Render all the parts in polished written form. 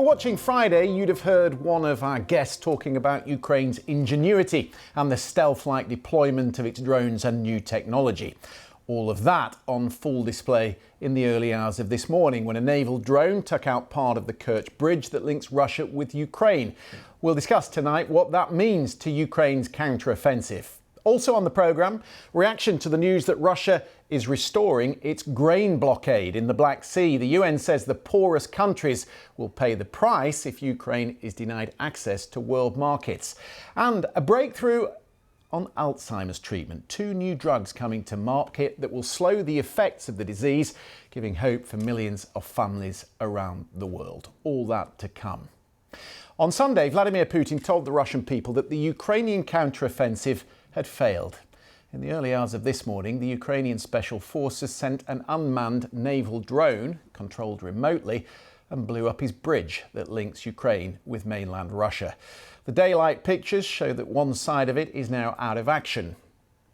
watching Friday, you'd have heard one of our guests talking about Ukraine's ingenuity and the stealth-like deployment of its drones and new technology. All of that on full display in the early hours of this morning when a naval drone took out part of the Kerch bridge that links Russia with Ukraine. We'll discuss tonight what that means to Ukraine's counter-offensive. Also on the programme, reaction to the news that Russia is restoring its grain blockade in the Black Sea. The UN says the poorest countries will pay the price if Ukraine is denied access to world markets. And a breakthrough on Alzheimer's treatment. 2 new drugs coming to market that will slow the effects of the disease, giving hope for millions of families around the world. All that to come. On Sunday, Vladimir Putin told the Russian people that the Ukrainian counter-offensive had failed. In the early hours of this morning, the Ukrainian Special Forces sent an unmanned naval drone, controlled remotely, and blew up his bridge that links Ukraine with mainland Russia. The daylight pictures show that one side of it is now out of action.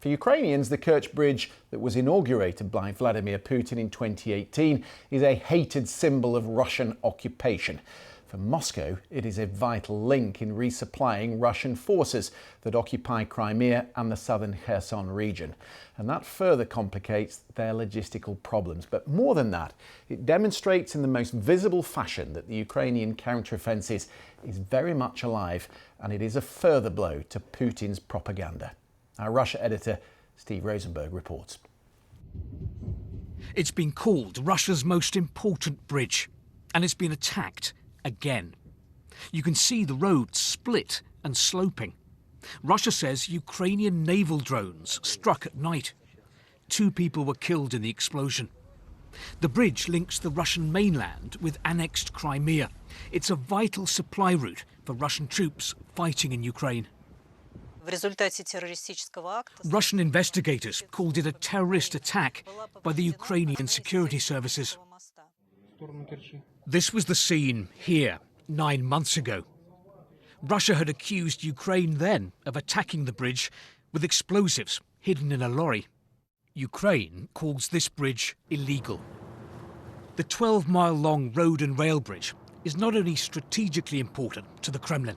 For Ukrainians, the Kerch bridge that was inaugurated by Vladimir Putin in 2018 is a hated symbol of Russian occupation. For Moscow, it is a vital link in resupplying Russian forces that occupy Crimea and the southern Kherson region. And that further complicates their logistical problems. But more than that, it demonstrates in the most visible fashion that the Ukrainian counteroffensive is very much alive, and it is a further blow to Putin's propaganda. Our Russia editor, Steve Rosenberg, reports. It's been called Russia's most important bridge, and it's been attacked again. You can see the road split and sloping. Russia says Ukrainian naval drones struck at night. 2 people were killed in the explosion. The bridge links the Russian mainland with annexed Crimea. It's a vital supply route for Russian troops fighting in Ukraine. Russian investigators called it a terrorist attack by the Ukrainian security services. This was the scene here 9 months ago. Russia had accused Ukraine then of attacking the bridge with explosives hidden in a lorry. Ukraine calls this bridge illegal. The 12-mile-long road and rail bridge is not only strategically important to the Kremlin,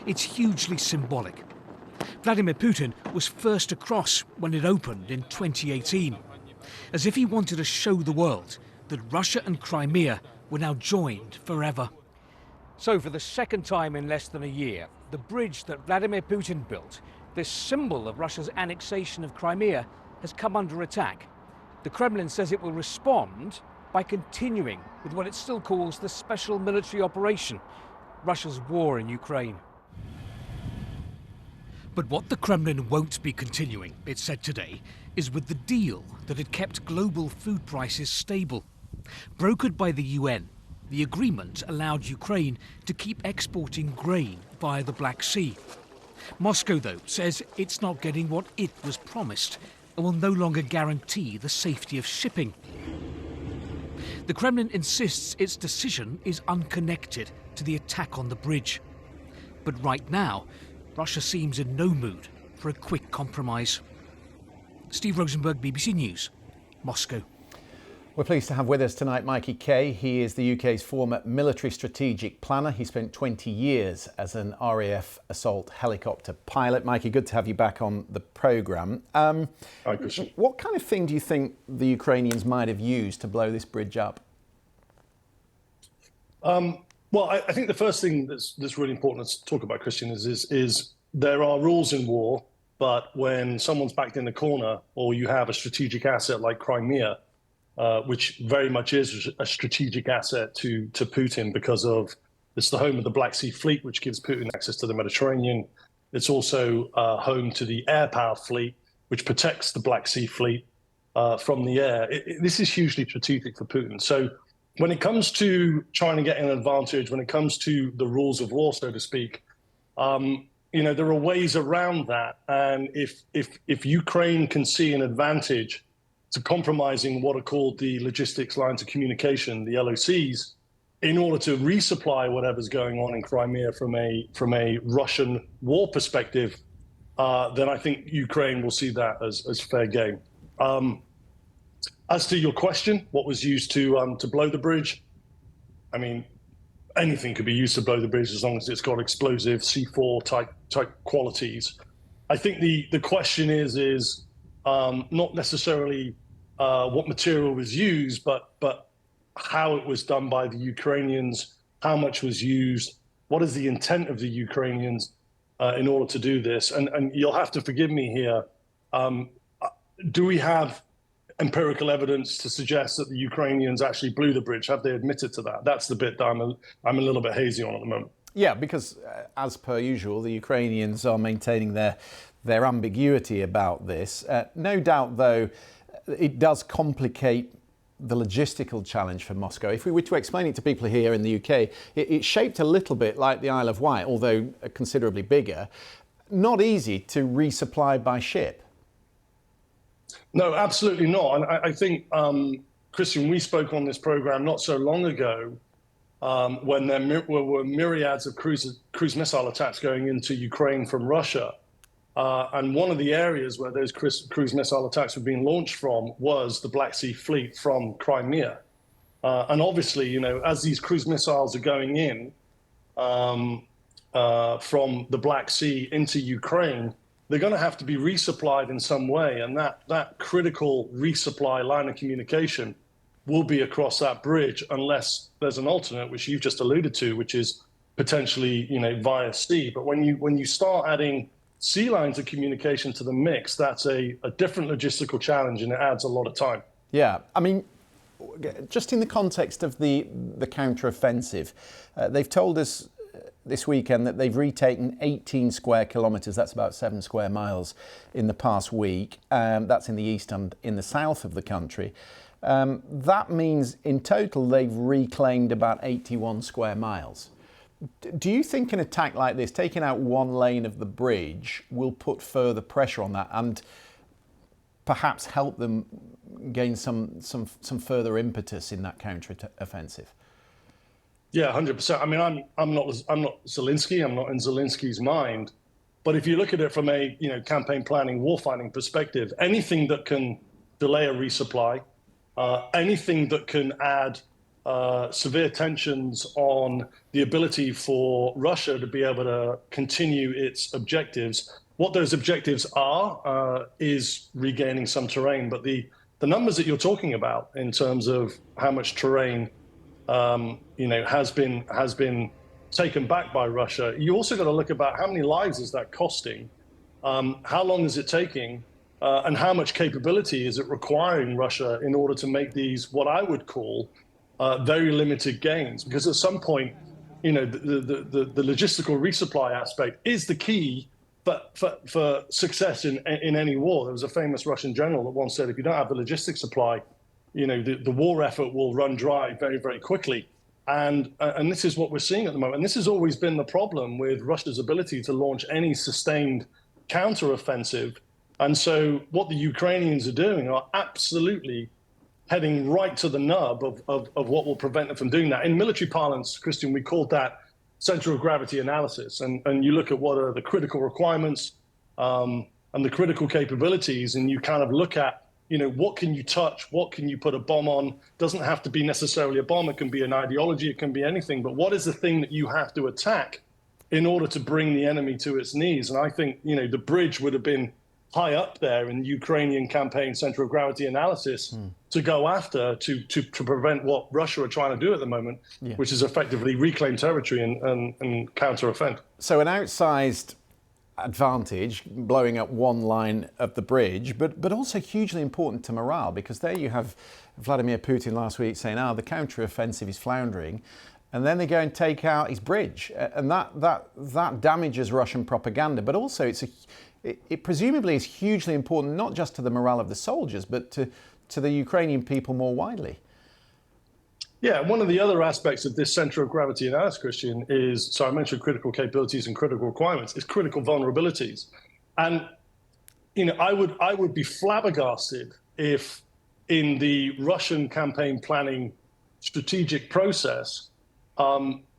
it's hugely symbolic. Vladimir Putin was first across when it opened in 2018, as if he wanted to show the world that Russia and Crimea were now joined forever. So for the second time in less than a year, the bridge that Vladimir Putin built, this symbol of Russia's annexation of Crimea, has come under attack. The Kremlin says it will respond by continuing with what it still calls the special military operation, Russia's war in Ukraine. But what the Kremlin won't be continuing, it said today, is with the deal that had kept global food prices stable. Brokered by the UN, the agreement allowed Ukraine to keep exporting grain via the Black Sea. Moscow, though, says it's not getting what it was promised and will no longer guarantee the safety of shipping. The Kremlin insists its decision is unconnected to the attack on the bridge. But right now, Russia seems in no mood for a quick compromise. Steve Rosenberg, BBC News, Moscow. We're pleased to have with us tonight Mikey Kay. He is the UK's former military strategic planner. He spent 20 years as an RAF assault helicopter pilot. Mikey, good to have you back on the programme. Hi, Christian. What kind of thing do you think the Ukrainians might have used to blow this bridge up? Well, I think the first thing that's really important to talk about, Christian, is there are rules in war, but when someone's backed in the corner or you have a strategic asset like Crimea, which very much is a strategic asset to Putin because of it's the home of the Black Sea Fleet, which gives Putin access to the Mediterranean. It's also home to the air power fleet, which protects the Black Sea Fleet from the air. This is hugely strategic for Putin. So when it comes to trying to get an advantage, when it comes to the rules of war, so to speak, there are ways around that. And if Ukraine can see an advantage to compromising what are called the logistics lines of communication, the LOCs, in order to resupply whatever's going on in Crimea from a Russian war perspective, then I think Ukraine will see that as fair game. As to your question, what was used to blow the bridge? I mean, anything could be used to blow the bridge as long as it's got explosive C4 type qualities. I think the question is not necessarily what material was used, but how it was done by the Ukrainians, how much was used, what is the intent of the Ukrainians in order to do this. And you'll have to forgive me here. Do we have empirical evidence to suggest that the Ukrainians actually blew the bridge? Have they admitted to that? That's the bit that I'm a little bit hazy on at the moment. Yeah, because as per usual, the Ukrainians are maintaining their ambiguity about this. No doubt, though, it does complicate the logistical challenge for Moscow. If we were to explain it to people here in the UK, it's shaped a little bit like the Isle of Wight, although considerably bigger. Not easy to resupply by ship. No, absolutely not. And I think, Christian, we spoke on this program not so long ago when there were myriads of cruise missile attacks going into Ukraine from Russia. And one of the areas where those cruise missile attacks were being launched from was the Black Sea Fleet from Crimea. And obviously, as these cruise missiles are going in from the Black Sea into Ukraine, they're going to have to be resupplied in some way. And that critical resupply line of communication will be across that bridge unless there's an alternate, which you've just alluded to, which is potentially, via sea. But when you start adding sea lines of communication to the mix, that's a different logistical challenge, and it adds a lot of time. Yeah, I mean, just in the context of the counter-offensive, they've told us this weekend that they've retaken 18 square kilometres, that's about 7 square miles, in the past week. That's in the east and in the south of the country. That means in total they've reclaimed about 81 square miles. Do you think an attack like this, taking out one lane of the bridge, will put further pressure on that and perhaps help them gain some further impetus in that counter-offensive? Yeah, 100%. I mean, I'm not Zelensky. I'm not in Zelensky's mind. But if you look at it from a campaign planning, warfighting perspective, anything that can delay a resupply, anything that can add severe tensions on the ability for Russia to be able to continue its objectives. What those objectives are is regaining some terrain. But the numbers that you're talking about in terms of how much terrain has been taken back by Russia, you also got to look about how many lives is that costing, how long is it taking, and how much capability is it requiring Russia in order to make these what I would call very limited gains. Because at some point, the logistical resupply aspect is the key for success in any war. There was a famous Russian general that once said, if you don't have the logistics supply, the war effort will run dry very, very quickly. And this is what we're seeing at the moment. And this has always been the problem with Russia's ability to launch any sustained counteroffensive. And so what the Ukrainians are doing are absolutely heading right to the nub of what will prevent them from doing that. In military parlance, Christian, we called that center of gravity analysis. And you look at what are the critical requirements and the critical capabilities, and you kind of look at, what can you touch? What can you put a bomb on? Doesn't have to be necessarily a bomb. It can be an ideology. It can be anything. But what is the thing that you have to attack in order to bring the enemy to its knees? And I think, the bridge would have been high up there in the Ukrainian campaign center of gravity analysis to go after to prevent what Russia are trying to do at the moment, which is effectively reclaim territory and counter-offend. So an outsized advantage, blowing up one line of the bridge, but also hugely important to morale, because there you have Vladimir Putin last week saying, the counter-offensive is floundering, and then they go and take out his bridge, and that damages Russian propaganda, but also it presumably is hugely important, not just to the morale of the soldiers, but to the Ukrainian people more widely. Yeah, one of the other aspects of this center of gravity analysis, Christian, is, so I mentioned critical capabilities and critical requirements, is critical vulnerabilities. And, I would be flabbergasted if in the Russian campaign planning strategic process,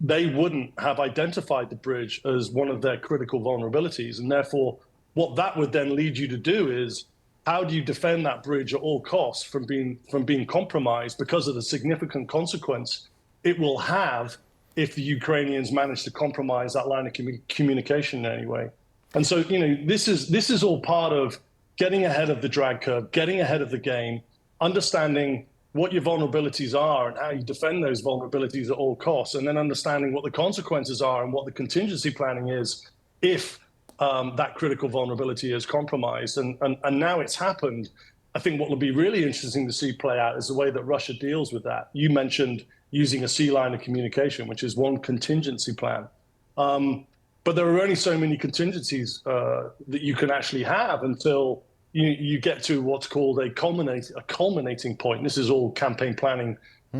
they wouldn't have identified the bridge as one of their critical vulnerabilities. And therefore, what that would then lead you to do is, how do you defend that bridge at all costs from being compromised because of the significant consequence it will have if the Ukrainians manage to compromise that line of communication in any way. And so, this is all part of getting ahead of the drag curve, getting ahead of the game, understanding what your vulnerabilities are and how you defend those vulnerabilities at all costs, and then understanding what the consequences are and what the contingency planning is if that critical vulnerability is compromised. And now it's happened. I think what will be really interesting to see play out is the way that Russia deals with that. You mentioned using a sea line of communication, which is one contingency plan. But there are only so many contingencies that you can actually have until you get to what's called a culminating point. This is all campaign planning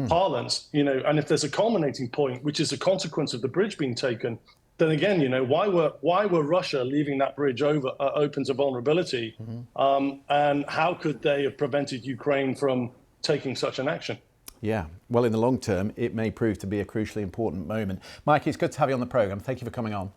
parlance, and if there's a culminating point, which is a consequence of the bridge being taken, then again, why were Russia leaving that bridge open to vulnerability? And how could they have prevented Ukraine from taking such an action? Yeah, well, in the long term, it may prove to be a crucially important moment. Mike, it's good to have you on the programme. Thank you for coming on.